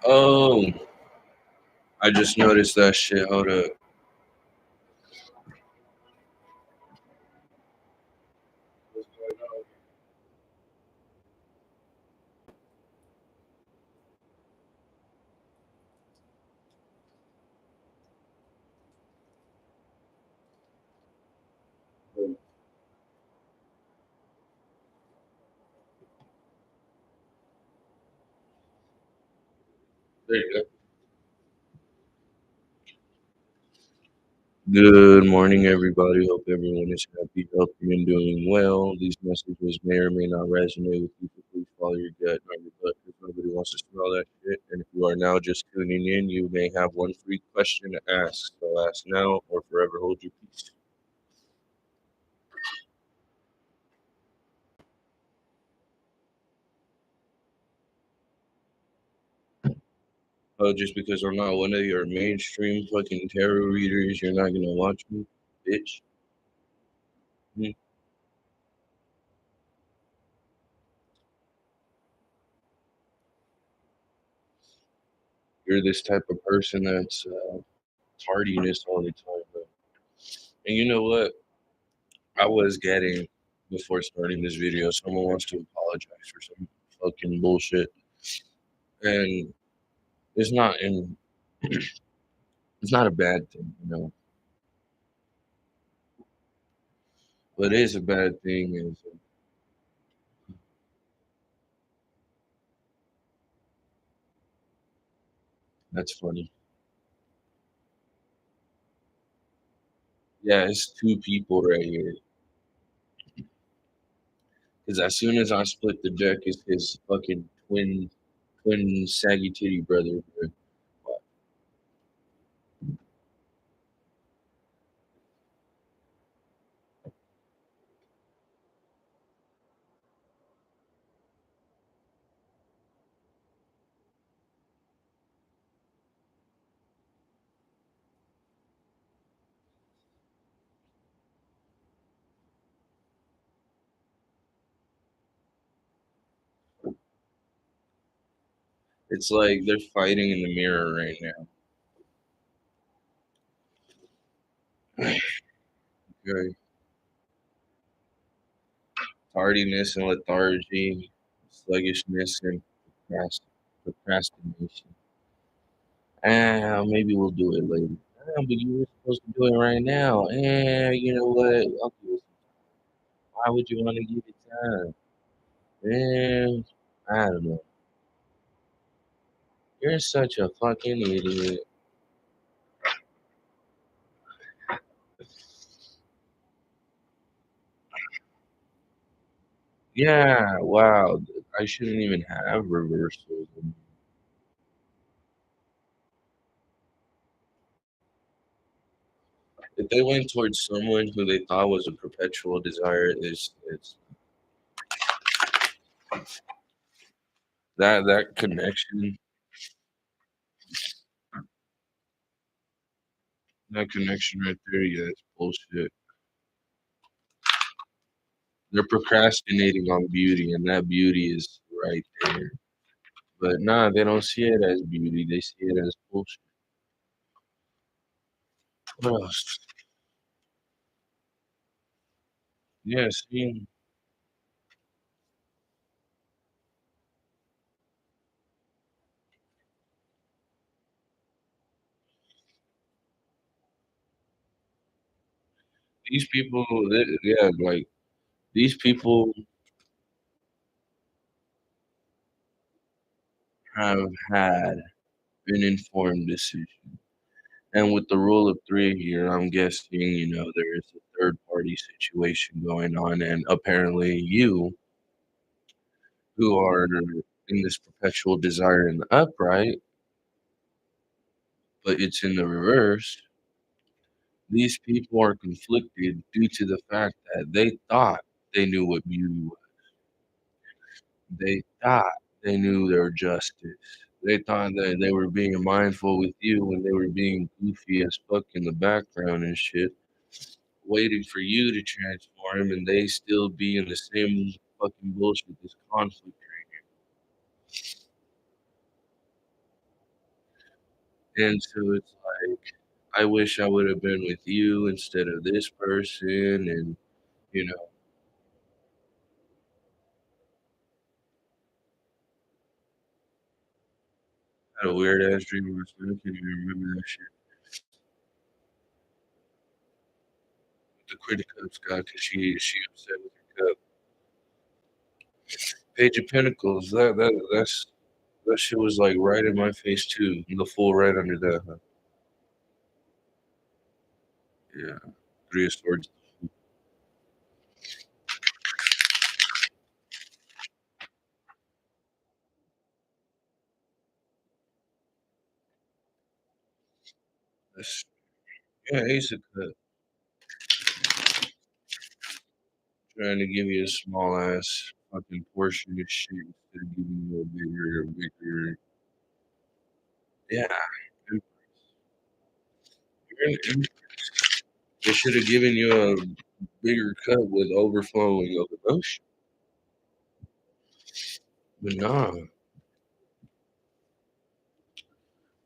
Oh, I just noticed that shit. Hold up. There you go. Good morning, everybody. Hope everyone is happy, healthy, and doing well. These messages may or may not resonate with you, so please follow your gut, not your butt, because nobody wants to smell that shit. And if you are now just tuning in, you may have one free question to ask. So ask now or forever hold your peace. Oh, just because I'm not one of your mainstream fucking tarot readers, you're not gonna watch me, bitch. Hmm. You're this type of person that's tardiness all the time, bro. And you know what? I was getting before starting this video. Someone wants to apologize for some fucking bullshit, and it's not in. It's not a bad thing, you know. What is a bad thing is that's funny. Yeah, it's two people right here. Because as soon as I split the deck, it's his fucking twin saggy titty brother. Bro. It's like they're fighting in the mirror right now. Okay. Tardiness and lethargy, sluggishness and procrastination. Maybe we'll do it later. But you were supposed to do it right now. You know what? Why would you want to give it time? I don't know. You're such a fucking idiot. Yeah, wow. I shouldn't even have reversals. If they went towards someone who they thought was a perpetual desire, it's that connection, that connection right there. Yeah, it's bullshit. They're procrastinating on beauty, and that beauty is right there. But nah, they don't see it as beauty. They see it as bullshit. What else? Yeah, see, these people, yeah, like these people have had an informed decision. And with the rule of three here, I'm guessing, there is a third party situation going on. And apparently, you who are in this perpetual desire in the upright, but it's in the reverse, these people are conflicted due to the fact that they thought they knew what beauty was. They thought they knew their justice. They thought that they were being mindful with you when they were being goofy as fuck in the background and shit, waiting for you to transform, and they still be in the same fucking bullshit, this conflict. And so it's like, I wish I would have been with you instead of this person, and, you know, I had a weird ass dream last night, I can't even remember that shit. The Queen of Cups guy, 'cause she upset with her cup. Page of Pentacles, that shit was, like, right in my face too, the full right under that, huh? Yeah. Three of Swords. That's yeah, Ace of Cups. Trying to give you a small ass fucking portion of shit instead of giving you a bigger yeah. And and they should have given you a bigger cup with overflowing of emotion. But nah,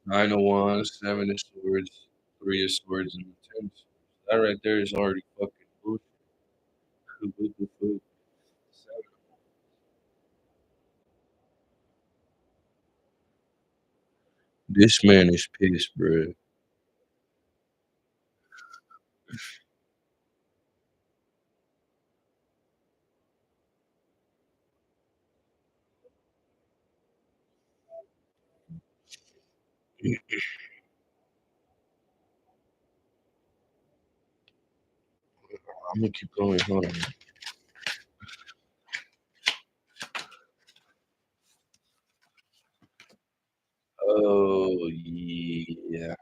Nine of Wands, Seven of Swords, Three of Swords, and the Ten of Swords. That right there is already fucking bullshit. What the fuck? This man is pissed, bruh. I'm gonna keep going. Hold on. Oh yeah.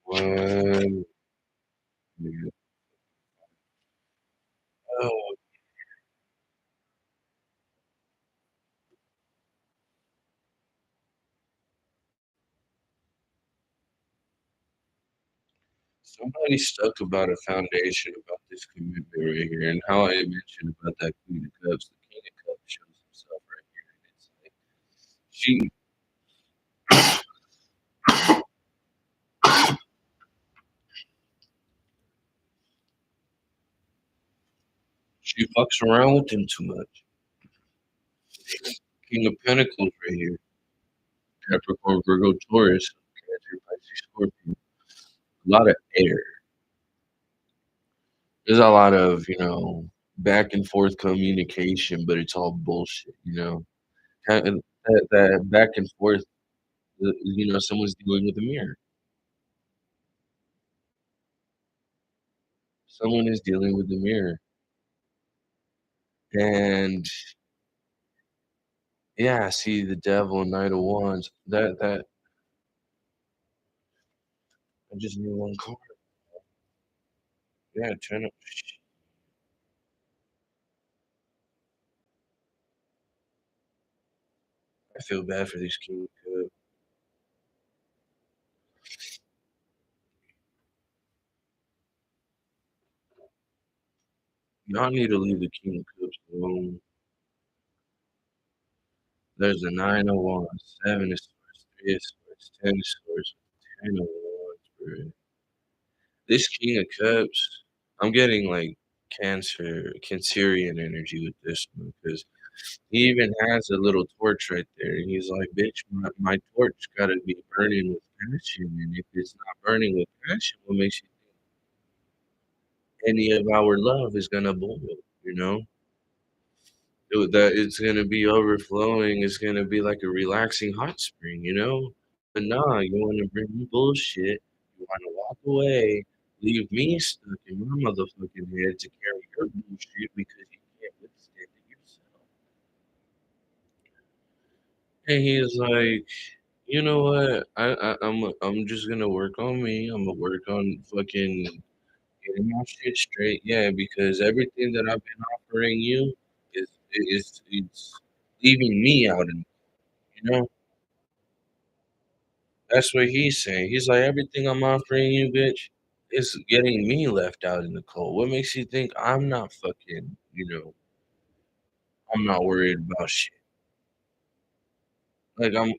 One. Oh, somebody stuck about a foundation about this commitment right here, and how I mentioned about that Queen of Cups. The King of Cups shows himself right here, and it's like she fucks around with him too much. King of Pentacles right here, Capricorn, Virgo, Taurus, Cancer, Pisces, Scorpio. A lot of air. There's a lot of back and forth communication, but it's all bullshit. Kind of that back and forth. Someone's dealing with a mirror. Someone is dealing with the mirror. And yeah, see the devil, Knight of Wands. That I just need one card. Yeah, trying to. I feel bad for these King of Cups. Y'all need to leave the King of Cups alone. There's a Nine of Wands, Seven of Swords, Three of Swords, Ten of Swords, Ten of Wands, bro. This King of Cups, I'm getting like Cancerian energy with this one because he even has a little torch right there. And he's like, bitch, my torch gotta be burning with passion. And if it's not burning with passion, what makes you think any of our love is gonna boil, you know? That it's gonna be overflowing. It's gonna be like a relaxing hot spring, you know? But nah, you wanna bring me bullshit. You wanna walk away, leave me stuck in my motherfucking head to carry your bullshit because you can't withstand it yourself. And he's like, you know what? I'm just gonna work on me. I'm gonna work on fucking getting my shit straight. Yeah, because everything that I've been offering you is it's leaving me out, and you know that's what he's saying. He's like, everything I'm offering you, bitch, is getting me left out in the cold. What makes you think I'm not fucking, I'm not worried about shit? Like, I'm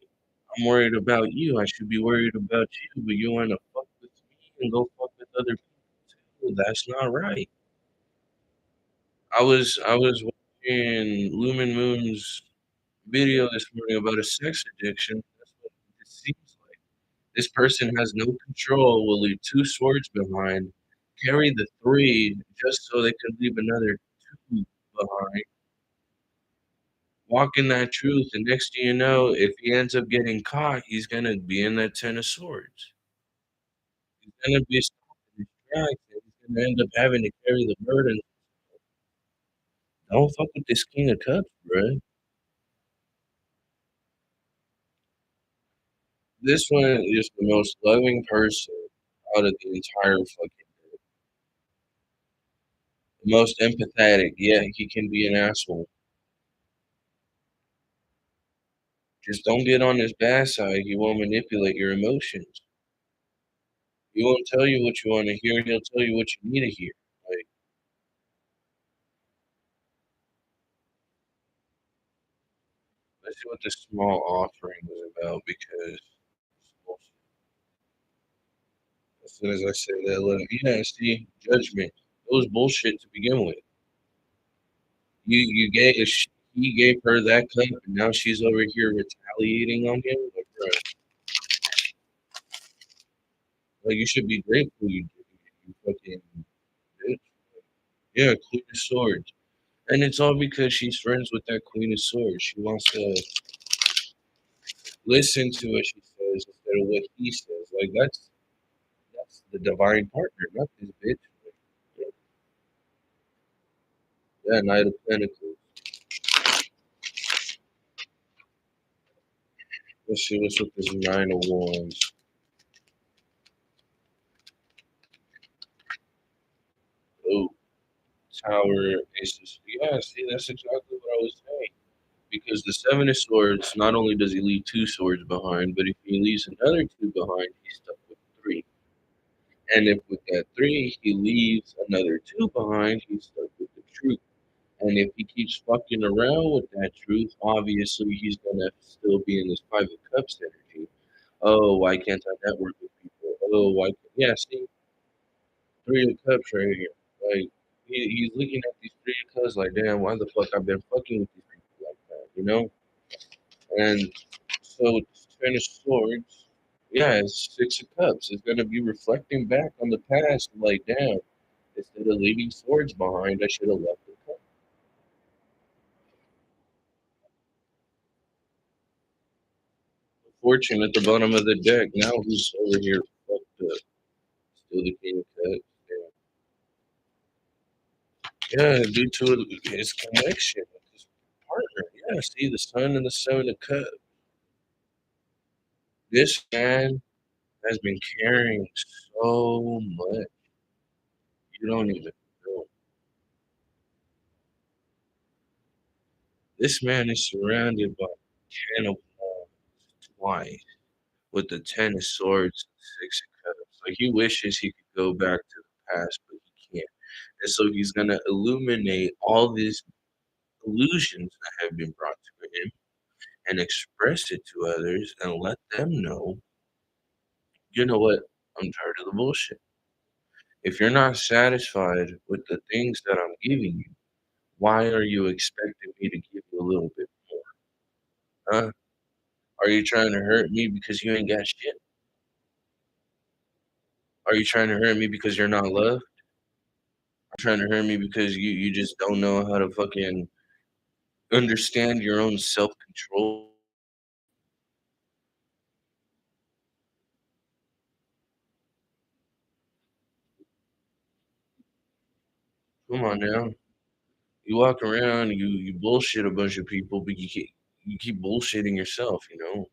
worried about you, I should be worried about you, but you wanna fuck with me and go fuck with other people too, that's not right. I was watching Lumen Moon's video this morning about a sex addiction. That's what it seems like. This person has no control, will leave 2 swords behind, carry the 3 just so they could leave another 2 behind, walk in that truth, and next thing you know, if he ends up getting caught, he's gonna be in that 10 of swords. He's gonna be stuck in his tracks, and he's gonna end up having to carry the burden. Don't fuck with this king of cups, bruh. This one is the most loving person out of the entire fucking the most empathetic, yet he can be an asshole. Just don't get on his bad side, he won't manipulate your emotions. He won't tell you what you wanna hear, he'll tell you what you need to hear. Like, let's see what this small offering was about because as soon as I say that, let him yeah, see, judgment. It was bullshit to begin with. You gave he gave her that cup, and now she's over here retaliating on him? Like, bruh, like, you should be grateful you fucking bitch. Yeah, Queen of Swords. And it's all because she's friends with that Queen of Swords. She wants to listen to what she says instead of what he says. Like, that's the divine partner, not this bitch. Yeah, Knight of Pentacles. Let's see what's with this Nine of Wands. Oh, Tower, Ace of yeah, see, that's exactly what I was saying. Because the Seven of Swords, not only does he leave 2 swords behind, but if he leaves another 2 behind, he's stuck with 3. And if with that 3, he leaves another 2 behind, he's stuck with the truth. And if he keeps fucking around with that truth, obviously he's gonna still be in this Five of Cups energy. Oh, why can't I network with people? Oh, why? Yeah, see, 3 of Cups right here. Like he's looking at these 3 of Cups like, damn, why the fuck I've been fucking with these people like that, you know? And so Ten of Swords, yeah, it's 6 of Cups. It's gonna be reflecting back on the past, like, damn, instead of leaving swords behind, I should have left the cup. Fortune at the bottom of the deck. Now who's over here fucked up? Still the King of Cups. Yeah, due to his connection with his partner. Yeah, see the Sun and the Seven of Cups. This man has been carrying so much. You don't even know. This man is surrounded by 10 of Wands twice with the 10 of Swords and 6 of Cups. Like he wishes he could go back to the past, but he can't. And so he's gonna illuminate all these illusions that have been brought to him and express it to others and let them know, you know what? I'm tired of the bullshit. If you're not satisfied with the things that I'm giving you, why are you expecting me to give you a little bit more? Huh? Are you trying to hurt me because you ain't got shit? Are you trying to hurt me because you're not loved? Are you trying to hurt me because you just don't know how to fucking understand your own self control? Come on now. You walk around, you bullshit a bunch of people, but you keep bullshitting yourself, you know?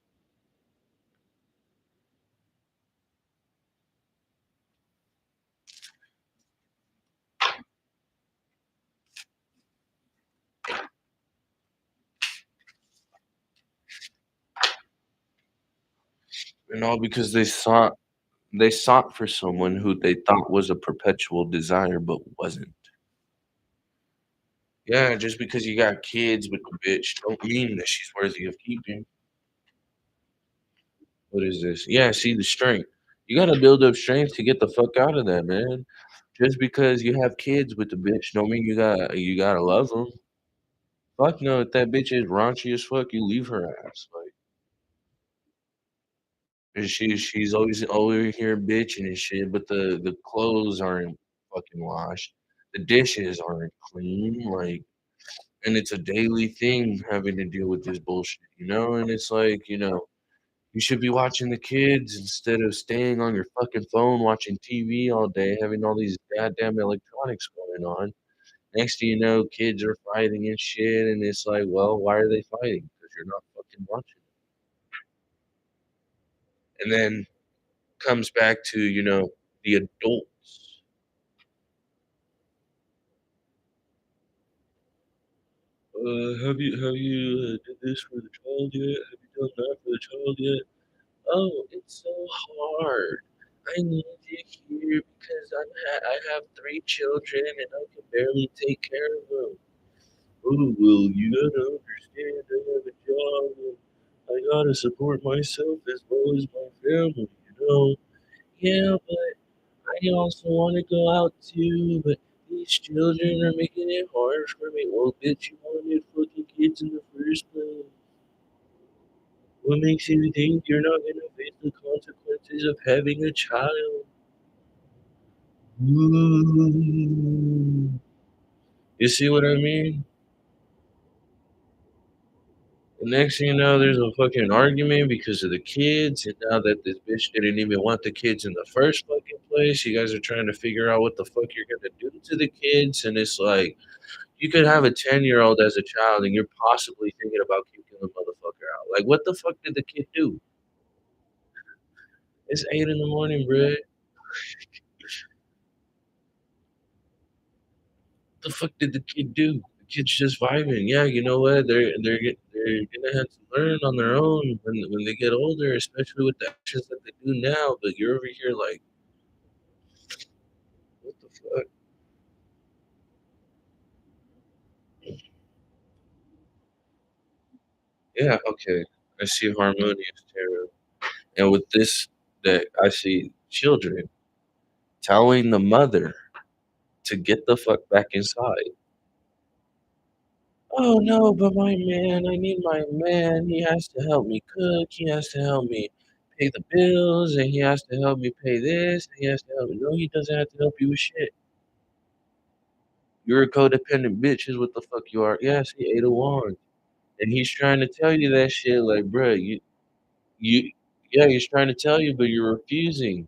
And all because they sought for someone who they thought was a perpetual desire but wasn't. Yeah, just because you got kids with the bitch don't mean that she's worthy of keeping. What is this? Yeah, see the strength. You gotta build up strength to get the fuck out of that, man. Just because you have kids with the bitch don't mean you gotta love them. Fuck no, if that bitch is raunchy as fuck, you leave her ass. Like, and she's always over here bitching and shit, but the clothes aren't fucking washed. The dishes aren't clean. Like, and it's a daily thing having to deal with this bullshit, you know? And it's like, you should be watching the kids instead of staying on your fucking phone watching TV all day, having all these goddamn electronics going on. Next thing you know, kids are fighting and shit, and it's like, well, why are they fighting? Because you're not fucking watching. And then comes back to, the adults. Have you did this for the child yet? Have you done that for the child yet? Oh, it's so hard. I need you here because I have three children and I can barely take care of them. Oh, well, you gotta understand I have a job and I gotta support myself as well as my family, you know? Yeah, but I also want to go out too, but these children are making it hard for me. Well, bitch, you wanted fucking kids in the first place. What makes you think you're not gonna face the consequences of having a child? Ooh. You see what I mean? The next thing you know, there's a fucking argument because of the kids, and now that this bitch didn't even want the kids in the first fucking place, you guys are trying to figure out what the fuck you're gonna do to the kids, and it's like you could have a 10-year-old as a child, and you're possibly thinking about kicking the motherfucker out. Like, what the fuck did the kid do? It's 8 in the morning, bruh. The fuck did the kid do? The kid's just vibing. Yeah, you know what? They're gonna have to learn on their own when they get older, especially with the actions that they do now. But you're over here like, what the fuck? Yeah, okay. I see harmonious tarot, and with this, that I see children telling the mother to get the fuck back inside. Oh no, but my man, I need my man. He has to help me cook. He has to help me pay the bills, and he has to help me pay this. And he has to help me. No, he doesn't have to help you with shit. You're a codependent bitch, is what the fuck you are. Yes, he ate a wand, and he's trying to tell you that shit. Like, bruh, you, yeah, he's trying to tell you, but you're refusing.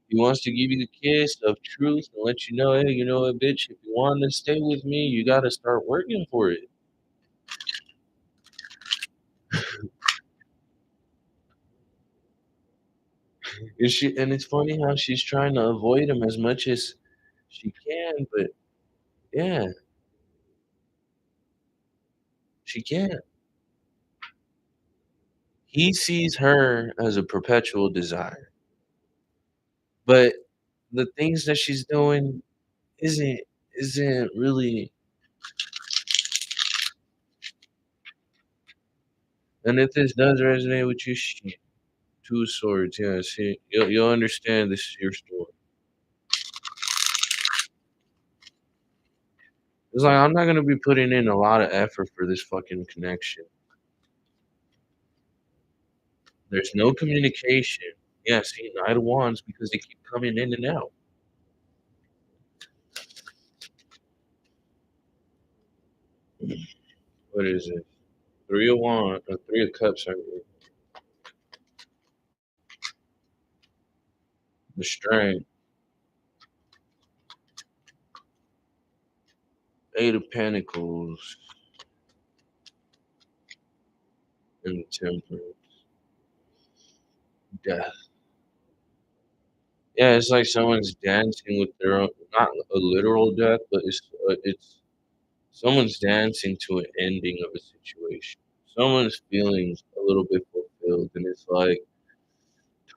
He wants to give you the kiss of truth and let you know, hey, you know what, bitch? If you want to stay with me, you got to start working for it. And it's funny how she's trying to avoid him as much as she can, but yeah, she can't. He sees her as a perpetual desire, but the things that she's doing isn't isn't really. And if this does resonate with you, shit, two swords, yeah. See, you'll understand this is your story. It's like I'm not gonna be putting in a lot of effort for this fucking connection. There's no communication. Yeah, see, Knight of Wands because they keep coming in and out. What is it? 3 of Wands, 3 of Cups. I mean, the Strength, 8 of Pentacles, and the Temperance, Death. Yeah, it's like someone's dancing with their own, not a literal death, but it's someone's dancing to an ending of a situation. Someone's feeling a little bit fulfilled, and it's like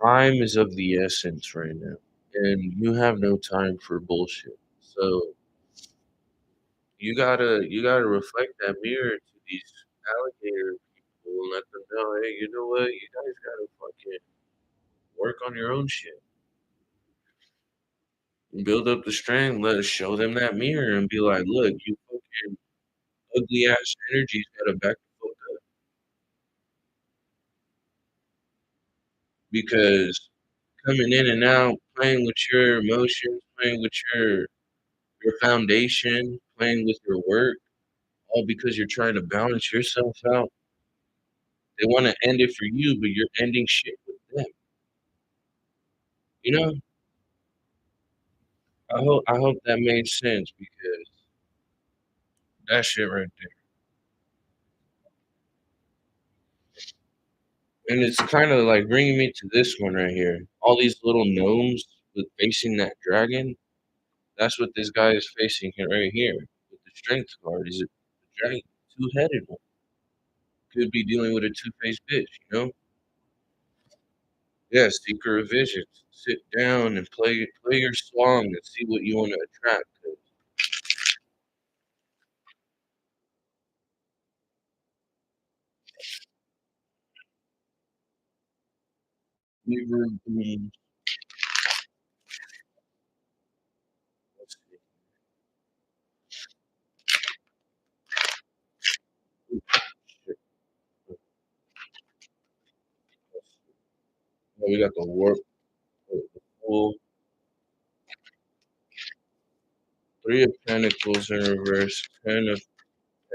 time is of the essence right now, and you have no time for bullshit. So you gotta reflect that mirror to these alligator people and let them know, hey, you know what? You guys gotta fucking work on your own shit. Build up the strength. Let us show them that mirror and be like, look, you fucking ugly ass energies gotta back the fuck up because coming in and out, playing with your emotions, playing with your foundation, playing with your work, all because you're trying to balance yourself out. They want to end it for you, but you're ending shit with them. You know, I hope that made sense because that shit right there. And it's kind of like bringing me to this one right here. All these little gnomes with facing that dragon. That's what this guy is facing here, right here with the strength card. Is it the dragon, two-headed one? Could be dealing with a two-faced bitch. You know? Yeah, seeker of visions. Sit down and play your song and see what you want to attract. 'Cause Weaver, let's see. Ooh, shit. Let's see. Oh, we got the warp, the full three of pentacles in reverse, 10 of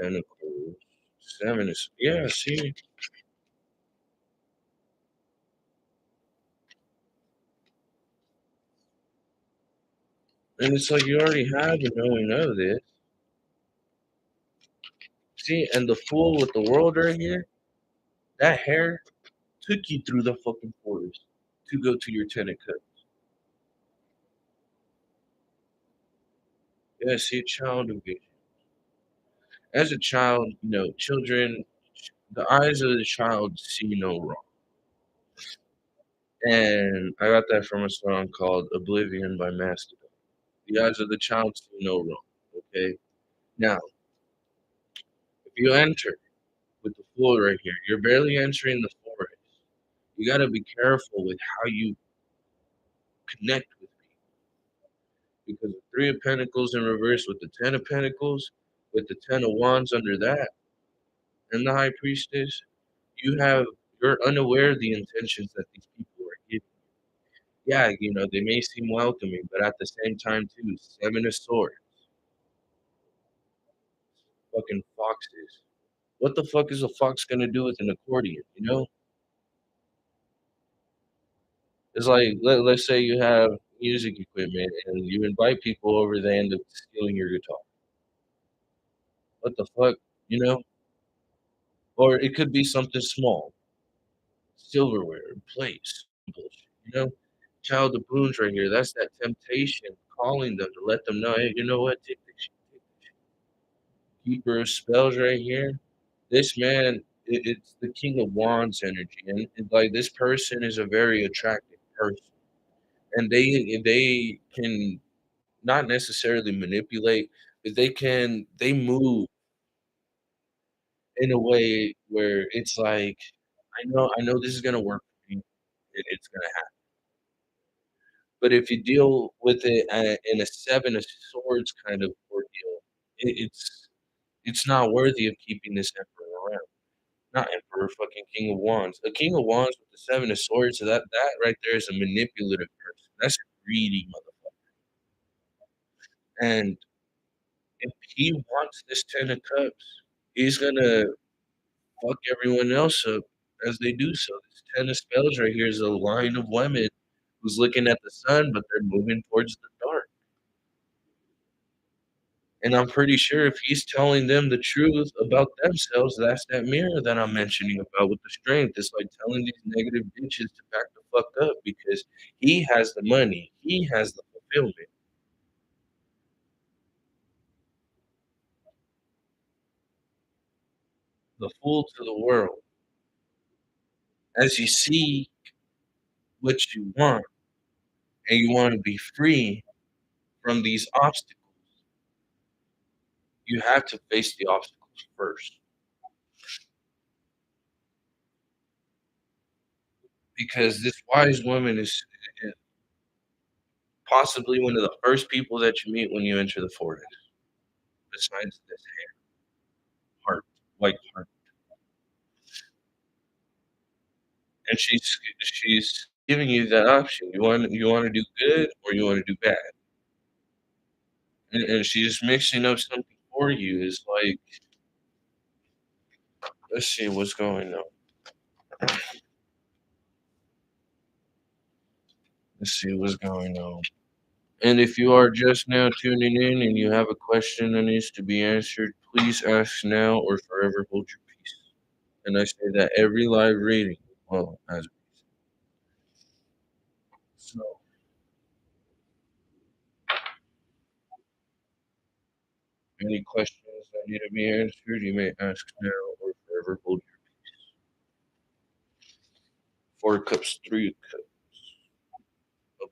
pentacles, seven is yeah. See, and it's like you already have a knowing of this. See, and the fool with the world right here, that hair took you through the fucking forest to go to your 10 of cups. Yeah, see, a child of vision. As a child, children, the eyes of the child see no wrong. And I got that from a song called Oblivion by Mastodon. The eyes of the child see no wrong. Okay. Now, if you enter with the fool right here, you're barely entering the forest. You got to be careful with how you connect with people because the three of pentacles in reverse with the 10 of pentacles, with the 10 of wands under that, and the high priestess, you have you're unaware of the intentions that these people are giving. Yeah, they may seem welcoming, but at the same time too, 7 of swords, fucking foxes. What the fuck is a fox gonna do with an accordion? It's like let's say you have music equipment and you invite people over, they end up stealing your guitar. What the fuck, you know? Or it could be something small, silverware, plates, bullshit, Child of boons right here. That's that temptation calling them to let them know, hey, you know what? Take this shit, take this shit. Keeper of spells right here. This man, it's the King of Wands energy, and like this person is a very attractive person, and they can not necessarily manipulate, but they move in a way where it's like, I know this is gonna work for me. It's gonna happen. But if you deal with it in a 7 of swords kind of ordeal, it's not worthy of keeping this emperor around. Not emperor, fucking king of wands. A king of wands with the 7 of swords. So that right there is a manipulative person. That's a greedy motherfucker. And if he wants this 10 of cups, he's gonna fuck everyone else up as they do so. This 10 of spells right here is a line of women who's looking at the sun, but they're moving towards the dark. And I'm pretty sure if he's telling them the truth about themselves, that's that mirror that I'm mentioning about with the strength. It's like telling these negative bitches to back the fuck up because he has the money, he has the fulfillment. The fool to the world. As you see what you want and you want to be free from these obstacles, you have to face the obstacles first. because this wise woman is possibly one of the first people that you meet when you enter the forest, besides this heart, white heart, and she's giving you that option. You wanna do good or you wanna do bad, and she's mixing up something for you. It's like, let's see what's going on. Let's see what's going on. And if you are just now tuning in and you have a question that needs to be answered, please ask now or forever hold your peace. And I say that every live reading. Well, as so, any questions that need to be answered, you may ask now or forever hold your four cups, three cups,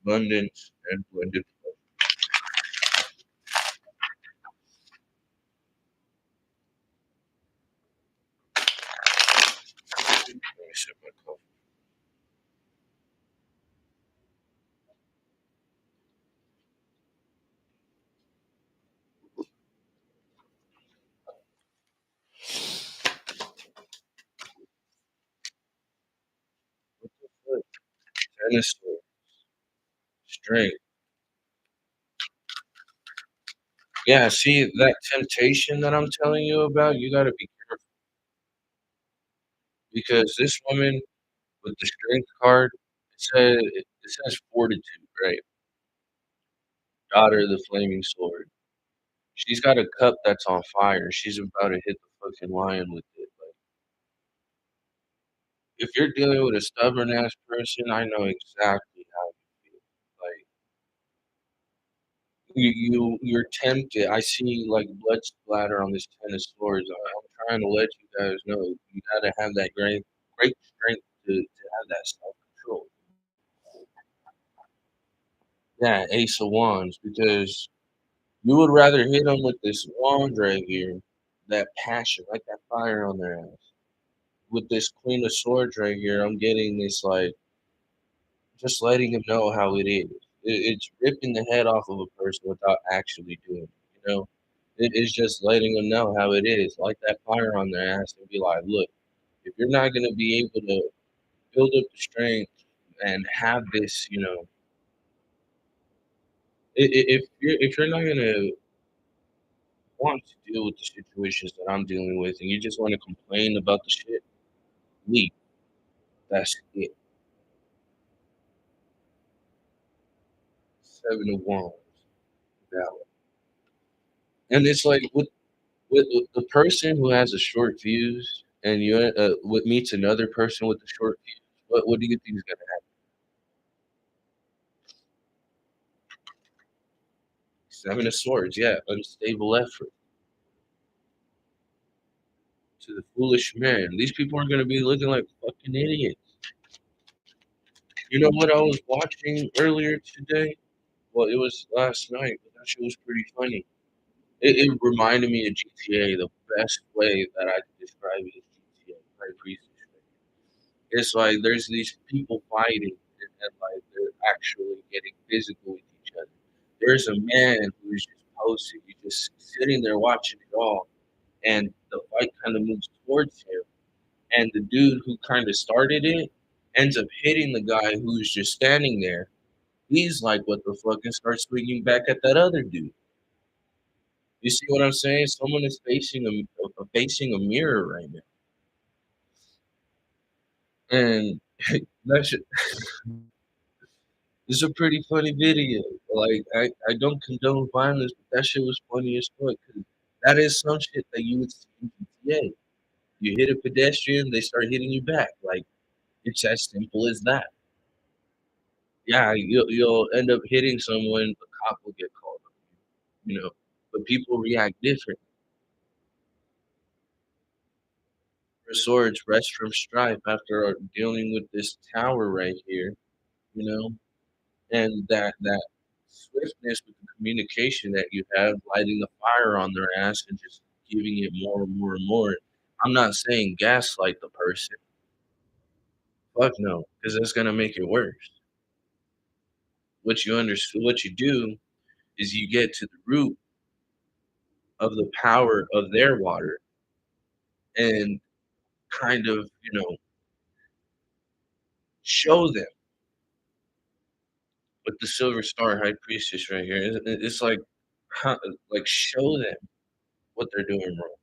abundance and blended. Let me sip my coffee. What the fuck? Tennis strength. Yeah, see that temptation that I'm telling you about, you gotta be careful because this woman with the strength card, it says fortitude, right? Daughter of the flaming sword. She's got a cup that's on fire. She's about to hit the fucking lion with it. Like, if you're dealing with a stubborn ass person, I know exactly how you feel. Like you're tempted. I see like blood splatter on this ten of swords. I'm trying to let you guys know you gotta have that great strength to have that self control. Yeah, Ace of Wands, because you would rather hit them with this wand right here, that passion, like that fire on their ass. With this Queen of Swords right here, I'm getting this like just letting them know how it is. It's ripping the head off of a person without actually doing it. You know, it is just letting them know how it is, like that fire on their ass, and be like, look, if you're not gonna be able to build up the strength and have this, if you're not gonna want to deal with the situations that I'm dealing with, and you just want to complain about the shit, leave. That's it. Seven of Wands. Valid. And it's like with the person who has a short fuse, and what meets another person with a short fuse. What do you think is gonna happen? Seven of Swords. Yeah, unstable effort. To the foolish man, these people are gonna be looking like fucking idiots. You know what I was watching earlier today? Well, it was last night, but that shit was pretty funny. It reminded me of GTA. The best way that I could describe it is GTA. High Priest. It's like there's these people fighting, and like they're actually getting physical with each other. There's a man who's just posting, he's just sitting there watching it all, and the fight kind of moves towards him, and the dude who kind of started it ends up hitting the guy who's just standing there. He's like, "What the fuck?" and starts swinging back at that other dude. You see what I'm saying? Someone is facing a mirror right now, and that shit is a pretty funny video. Like I don't condone violence, but that shit was funny as fuck. 'Cause that is some shit that you would see in GTA. You hit a pedestrian, they start hitting you back. Like it's as simple as that. Yeah, you'll end up hitting someone, a cop will get called, you know. But people react different. For swords, rest from strife after dealing with this tower right here, you know, and that swiftness with the communication that you have, lighting the fire on their ass and just giving it more and more and more. I'm not saying gaslight the person. Fuck no, because that's gonna make it worse. What you do is you get to the root of the power of their water and kind of, show them with the Silver Star High Priestess right here. It's like, ho like, show them what they're doing wrong.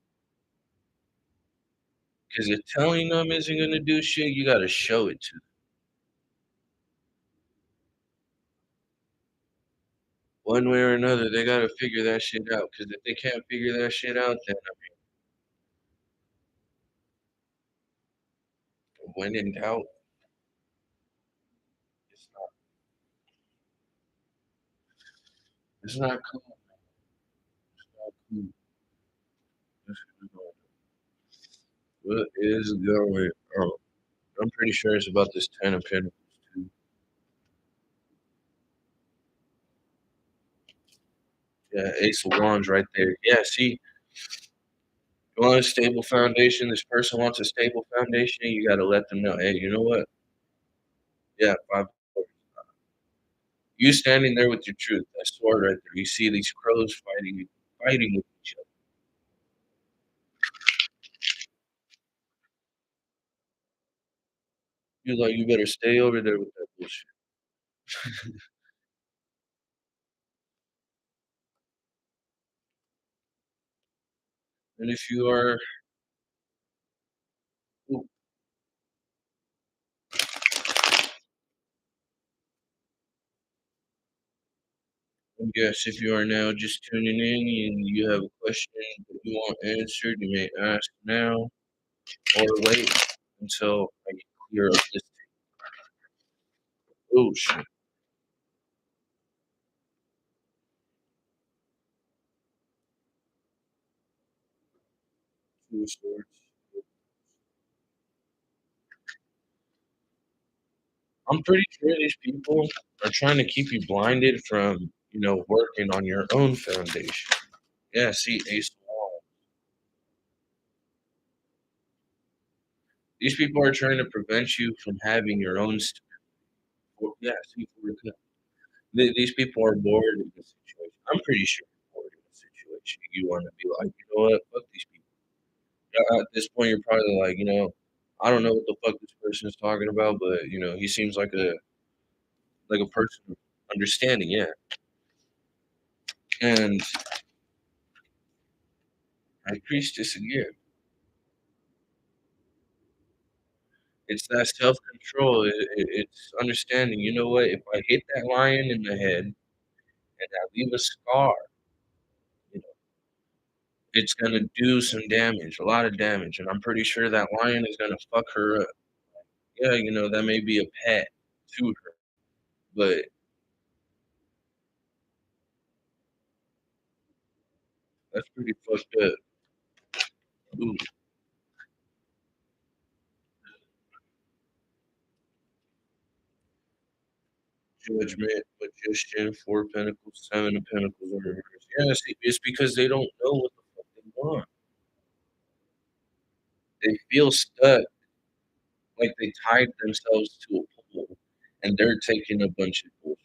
Because if telling them isn't gonna do shit, you gotta show it to them. One way or another, they gotta figure that shit out. Because if they can't figure that shit out, then, when in doubt, it's not it's not cool, it's not cool. This is going what is going on? I'm pretty sure it's about this 10 of Pentacles too. Yeah, Ace of Wands right there. Yeah, see, you want a stable foundation, this person wants a stable foundation, you gotta let them know, "Hey, you know what?" Yeah, 5 of Swords. You standing there with your truth, that sword right there, you see these crows fighting with each other. You're like, "You better stay over there with that bullshit." And if you are ooh, and yes, if you are now just tuning in and you have a question that you want answered, you may ask now or wait until I get clear of this. Oh, shit. 2 of Swords. I'm pretty sure these people are trying to keep you blinded from, working on your own foundation. Yeah, see, Ace of Wands. These people are trying to prevent you from having your own yeah, see, these people are bored in the situation. I'm pretty sure you're bored in the situation. You wanna be like, "You know what? Fuck these people." At this point, you're probably like, "I don't know what the fuck this person is talking about, but, he seems like a person of understanding." Yeah, and High Priestess again. It's that self-control. It's understanding, you know what? If I hit that lion in the head and I leave a scar, you know, it's gonna do some damage, a lot of damage, and I'm pretty sure that lion is gonna fuck her up. Yeah, that may be a pet to her, but that's pretty fucked up. Ooh, Judgment, Magician, 4 of Pentacles, 7 of Pentacles in reverse. Yeah, see, it's because they don't know what the fuck they want. They feel stuck, like they tied themselves to a pole, and they're taking a bunch of bullshit.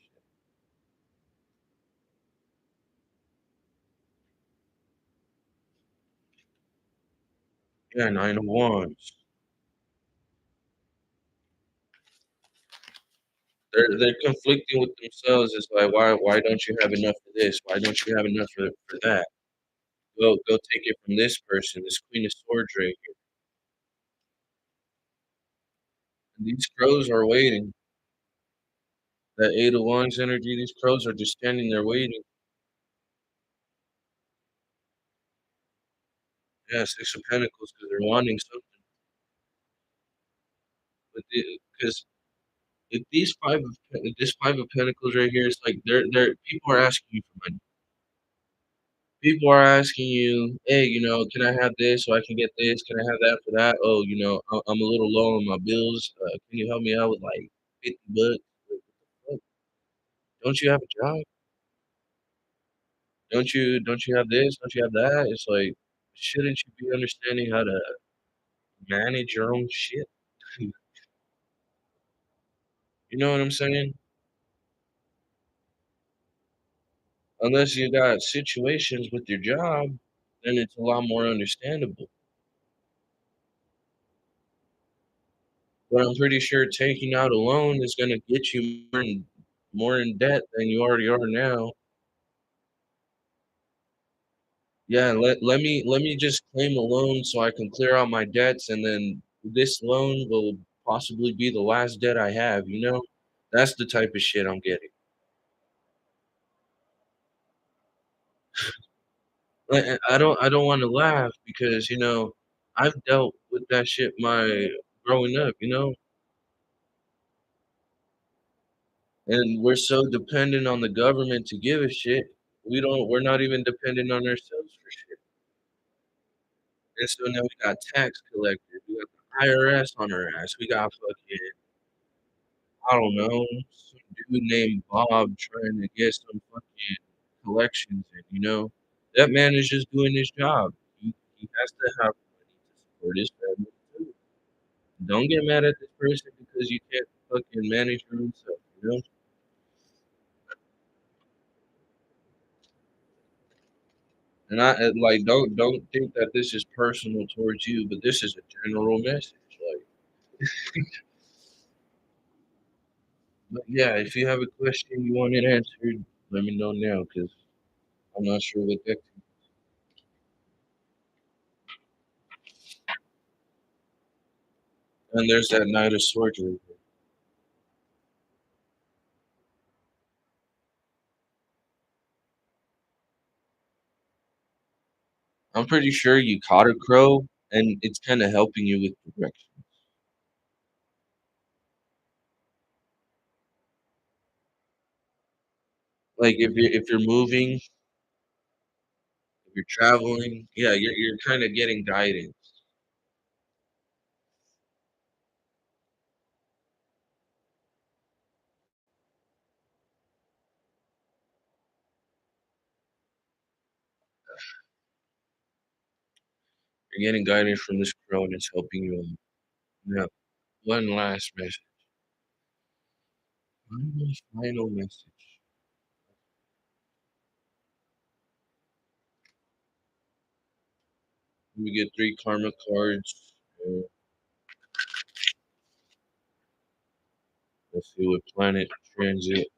Yeah, 9 of Wands. They're conflicting with themselves. It's like, why don't you have enough for this? Why don't you have enough for that? Go take it from this person, this Queen of Swords right here. And these crows are waiting. That 8 of Wands energy, these crows are just standing there waiting. Yeah, 6 of Pentacles because 'cause they're wanting something. But because if these 5 of this 5 of Pentacles right here, it's like they're people are asking you for money. People are asking you, "Hey, can I have this so I can get this? Can I have that for that? Oh, I'm a little low on my bills. Can you help me out with like 50 bucks? Like, what the fuck? Don't you have a job? Don't you have this? Don't you have that?" It's like, shouldn't you be understanding how to manage your own shit? You know what I'm saying? Unless you got situations with your job, then it's a lot more understandable. But I'm pretty sure taking out a loan is gonna get you more in debt than you already are now. Yeah, let me just claim a loan so I can clear out my debts, and then this loan will possibly be the last debt I have, you know? That's the type of shit I'm getting. I don't wanna laugh because, I've dealt with that shit my growing up, you know? And we're so dependent on the government to give a shit, we're not even dependent on ourselves for shit. And so now we got tax collectors, we got the IRS on our ass, we got fucking, I don't know, some dude named Bob trying to get some fucking collections in, you know? That man is just doing his job. He has to have money to support his family too. Don't get mad at this person because you can't fucking manage your own self, you know? And like, don't think that this is personal towards you, but this is a general message, like, but yeah, if you have a question you want it answered, let me know now, because 'cause I'm not sure what that. And there's that Knight of Swords right there. I'm pretty sure you caught a crow, and it's kinda helping you with direction. Like, if you're moving, if you're traveling, yeah, you're kinda getting guidance. You're getting guidance from this crow, and it's helping you along. Yeah. One last message. One final message. We get 3 karma cards. Let's see what planet transit.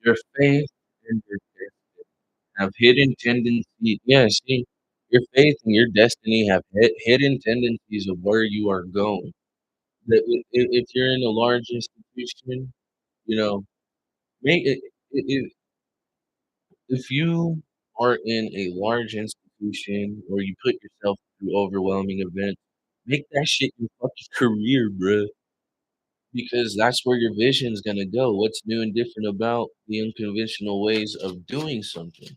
Your faith and your destiny have hidden tendencies. Yeah, see, your faith and your destiny have hidden tendencies of where you are going. That if you're in a large institution, you know, make it, if you are in a large institution or you put yourself through overwhelming events, make that shit your fucking career, bruh. Because that's where your vision's gonna go. What's new and different about the unconventional ways of doing something?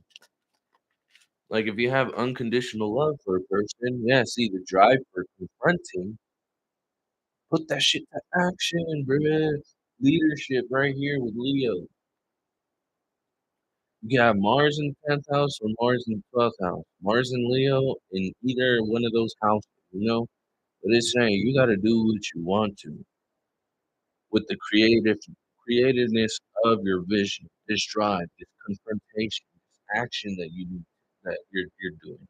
Like if you have unconditional love for a person, yeah, see the drive for confronting, put that shit to action, bruh. Leadership right here with Leo. You got Mars in the 10th house or Mars in the 12th house. Mars and Leo in either one of those houses, you know? But it's saying you gotta do what you want to with the creativeness of your vision, this drive, this confrontation, this action that you're doing.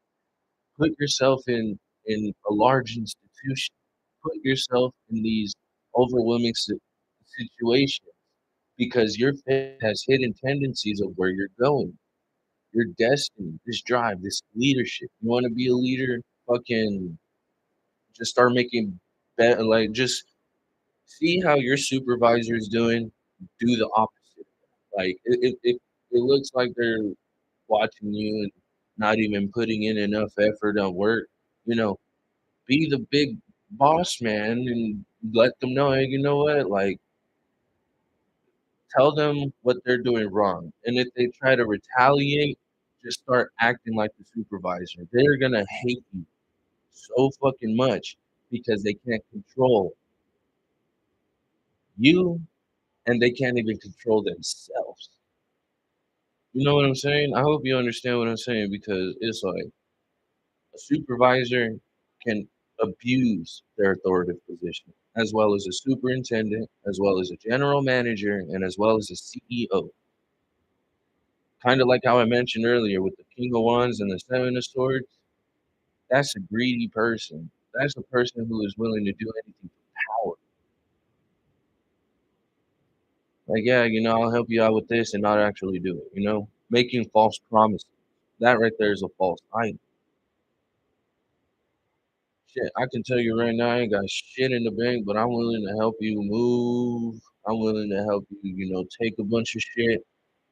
Put yourself in a large institution. Put yourself in these overwhelming situations because your faith has hidden tendencies of where you're going. Your destiny, this drive, this leadership. You want to be a leader? Fucking just start making better. Like just see how your supervisor is doing. Do the opposite. Like it looks like they're watching you and not even putting in enough effort on work. You know, be the big boss man and let them know, hey, you know what? Like tell them what they're doing wrong. And if they try to retaliate, just start acting like the supervisor. They're gonna hate you so fucking much because they can't control you and they can't even control themselves. You know what I'm saying? I hope you understand what I'm saying because it's like a supervisor can abuse their authoritative position, as well as a superintendent, as well as a general manager, and as well as a CEO. Kind of like how I mentioned earlier with the King of Wands and the Seven of Swords. That's a greedy person. That's a person who is willing to do anything for power. Like, yeah, I'll help you out with this and not actually do it. Making false promises. That right there is a false idol. Shit, I can tell you right now, I ain't got shit in the bank, but I'm willing to help you move. I'm willing to help you, take a bunch of shit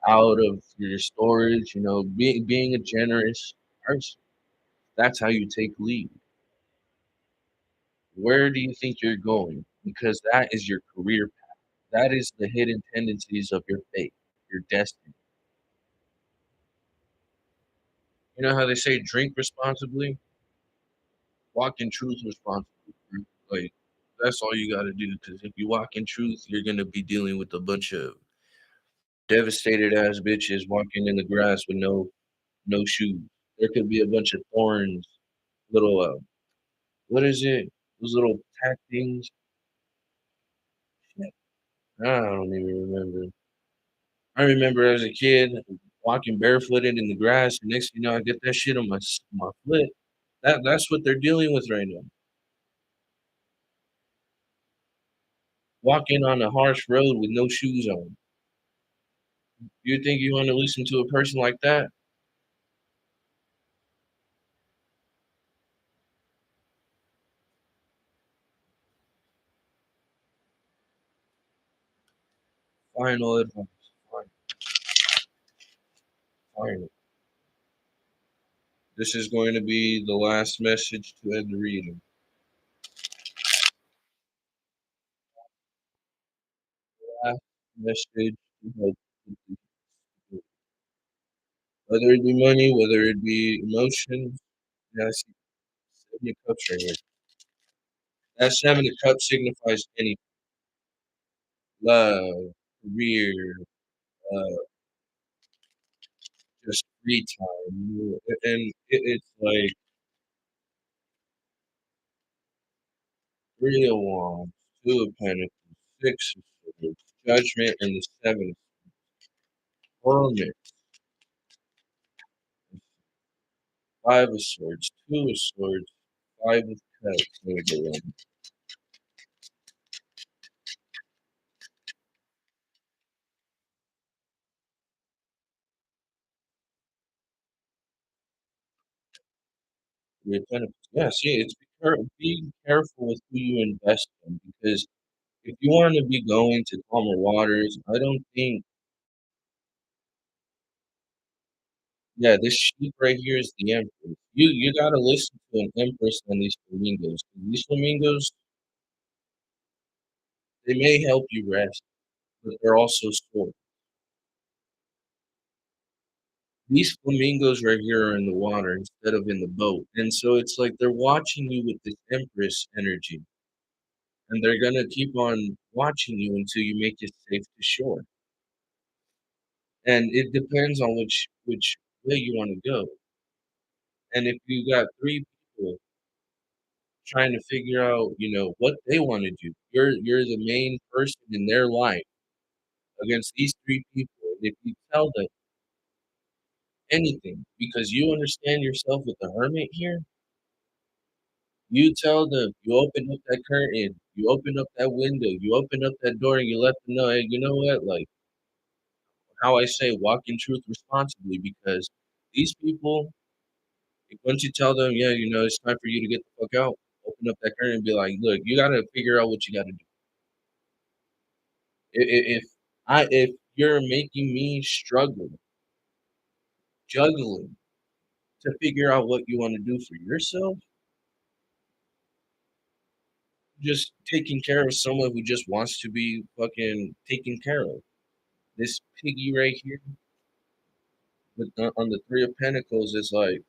out of your storage, being a generous person. That's how you take lead. Where do you think you're going? Because that is your career path. That is the hidden tendencies of your fate, your destiny. You know how they say drink responsibly? Walk in truth responsibly. Like, that's all you got to do. Because if you walk in truth, you're going to be dealing with a bunch of devastated ass bitches walking in the grass with no shoes. There could be a bunch of thorns, little what is it? Those little tack things. Shit, I don't even remember. I remember as a kid walking barefooted in the grass, and next thing you know, I get that shit on my foot. That's what they're dealing with right now. Walking on a harsh road with no shoes on. You think you want to listen to a person like that? Final advice. Final. Final. This is going to be the last message to end the reading. Last message to help people. Whether it be money, whether it be emotions. Yeah, I see 7 of Cups right here. That 7 of Cups signifies any love, career, uh, just free time. And it's like 3 of Wands, 2 of Pentacles, 6 of Swords, Judgment, and the 7 of Hermit, 5 of Swords, 2 of Swords, 5 of Cups. There we go. Three of Pentacles. Yeah, see, it's being careful with who you invest in because if you want to be going to calmer waters, I don't think. Yeah, this sheep right here is the Empress. You gotta listen to an Empress on these flamingos. These flamingos, they may help you rest, but they're also swords. These flamingos right here are in the water instead of in the boat. And so it's like they're watching you with this Empress energy. And they're gonna keep on watching you until you make it safe to shore. And it depends on which way you want to go. And if you got 3 people trying to figure out, what they want to do, you're the main person in their life against these 3 people. And if you tell them anything, because you understand yourself with the hermit here, you tell them, you open up that curtain, you open up that window, you open up that door, and you let them know, hey, you know what? Like how I say, walk in truth responsibly, because these people, once you tell them, yeah, it's time for you to get the fuck out, open up that curtain and be like, look, you gotta figure out what you gotta do. If you're making me struggle, juggling to figure out what you want to do for yourself, just taking care of someone who just wants to be fucking taken care of. This piggy right here on the 3 of Pentacles is like,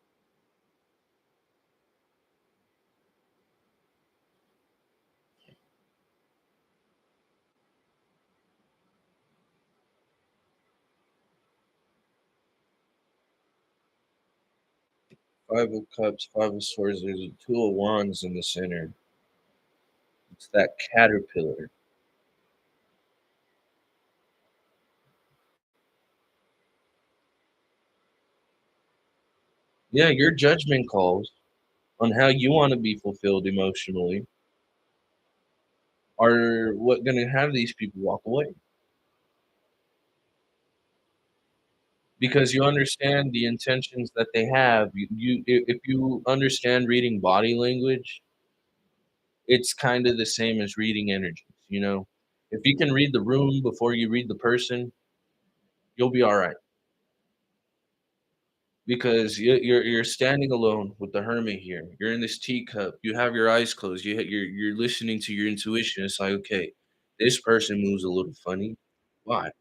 Five of Cups, Five of Swords, there's a Two of Wands in the center. It's that caterpillar. Yeah, your judgment calls on how you want to be fulfilled emotionally are what gonna have these people walk away. Because you understand the intentions that they have. If you understand reading body language, it's kind of the same as reading energies, you know? If you can read the room before you read the person, you'll be all right. Because you're standing alone with the hermit here. You're in this teacup. You have your eyes closed. You're listening to your intuition. It's like, okay, this person moves a little funny. Why?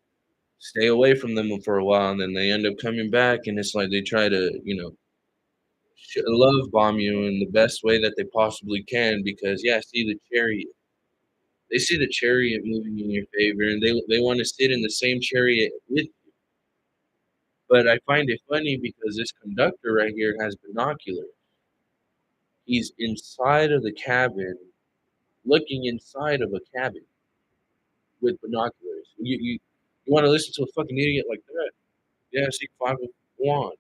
Stay away from them for a while, and then they end up coming back, and it's like they try to, love bomb you in the best way that they possibly can. Because yeah, see the chariot. They see the chariot moving in your favor, and they want to sit in the same chariot with. But I find it funny because this conductor right here has binoculars. He's inside of the cabin, looking inside of a cabin with binoculars. You want to listen to a fucking idiot like that? Yeah, see five of wands.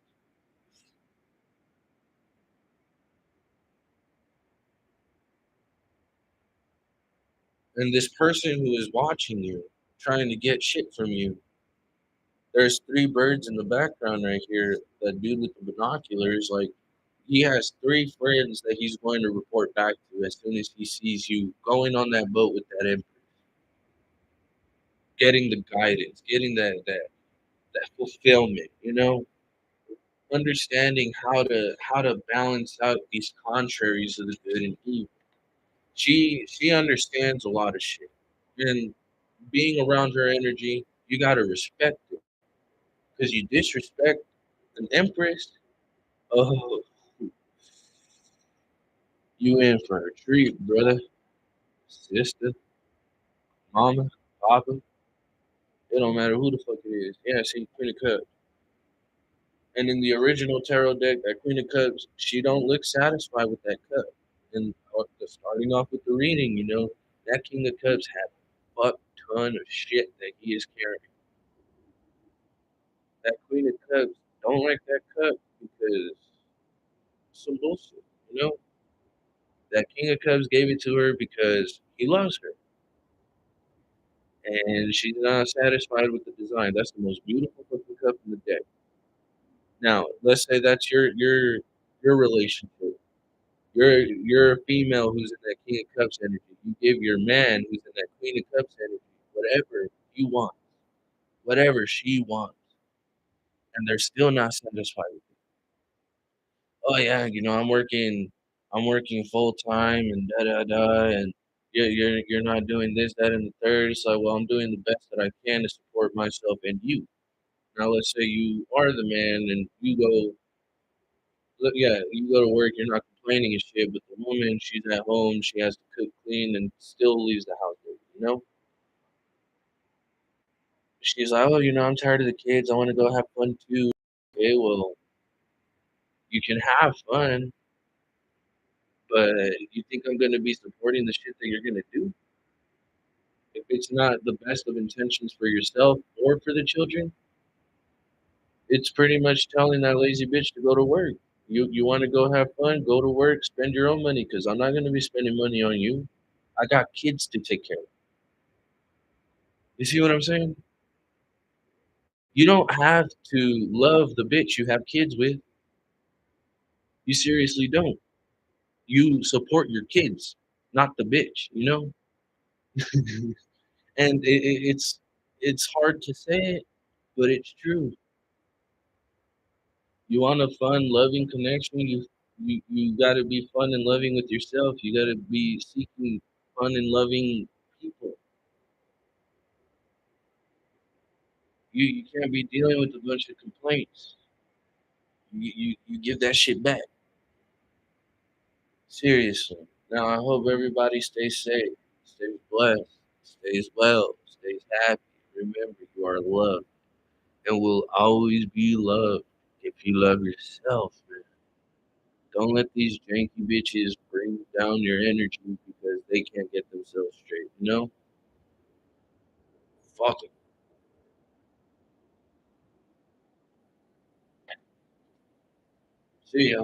And this person who is watching you, trying to get shit from you, there's three birds in the background right here. That dude with the binoculars, like he has three friends that he's going to report back to as soon as he sees you going on that boat with that emperor, getting the guidance, getting that fulfillment, understanding how to balance out these contraries of the good and evil. She understands a lot of shit. And being around her energy, you gotta respect it. Because you disrespect an empress, oh, you in for a treat, brother, sister, mama, papa. It don't matter who the fuck it is. Yeah, see, Queen of Cups. And in the original tarot deck, that Queen of Cups, she don't look satisfied with that cup. And starting off with the reading, that King of Cups had a fuck ton of shit that he is carrying. That Queen of Cups don't like that cup because some bullshit, you know? That King of Cups gave it to her because he loves her. And she's not satisfied with the design. That's the most beautiful fucking cup in the deck. Now, let's say that's your relationship. You're a female who's in that King of Cups energy. You give your man who's in that Queen of Cups energy whatever you want, whatever she wants, and they're still not satisfied with it. Oh yeah, I'm working full time and da da da, and you're not doing this, that, and the third. It's like, well, I'm doing the best that I can to support myself and you. Now, let's say you are the man and you go, look, yeah, you go to work, you're not complaining and shit, but the woman, she's at home, she has to cook, clean, and still leaves the house dirty. She's like, oh, I'm tired of the kids. I want to go have fun too. Okay, well, you can have fun, but you think I'm going to be supporting the shit that you're going to do? If it's not the best of intentions for yourself or for the children, it's pretty much telling that lazy bitch to go to work. You want to go have fun, go to work, spend your own money, because I'm not going to be spending money on you. I got kids to take care of. You see what I'm saying? You don't have to love the bitch you have kids with. You seriously don't. You support your kids, not the bitch. And it's hard to say it, but it's true. You want a fun, loving connection, you gotta be fun and loving with yourself. You gotta be seeking fun and loving people. You can't be dealing with a bunch of complaints. You give that shit back. Seriously. Now I hope everybody stays safe, stays blessed, stays well, stays happy. Remember, you are loved and will always be loved if you love yourself, man. Don't let these janky bitches bring down your energy because they can't get themselves straight, you know? Fuck it. See ya.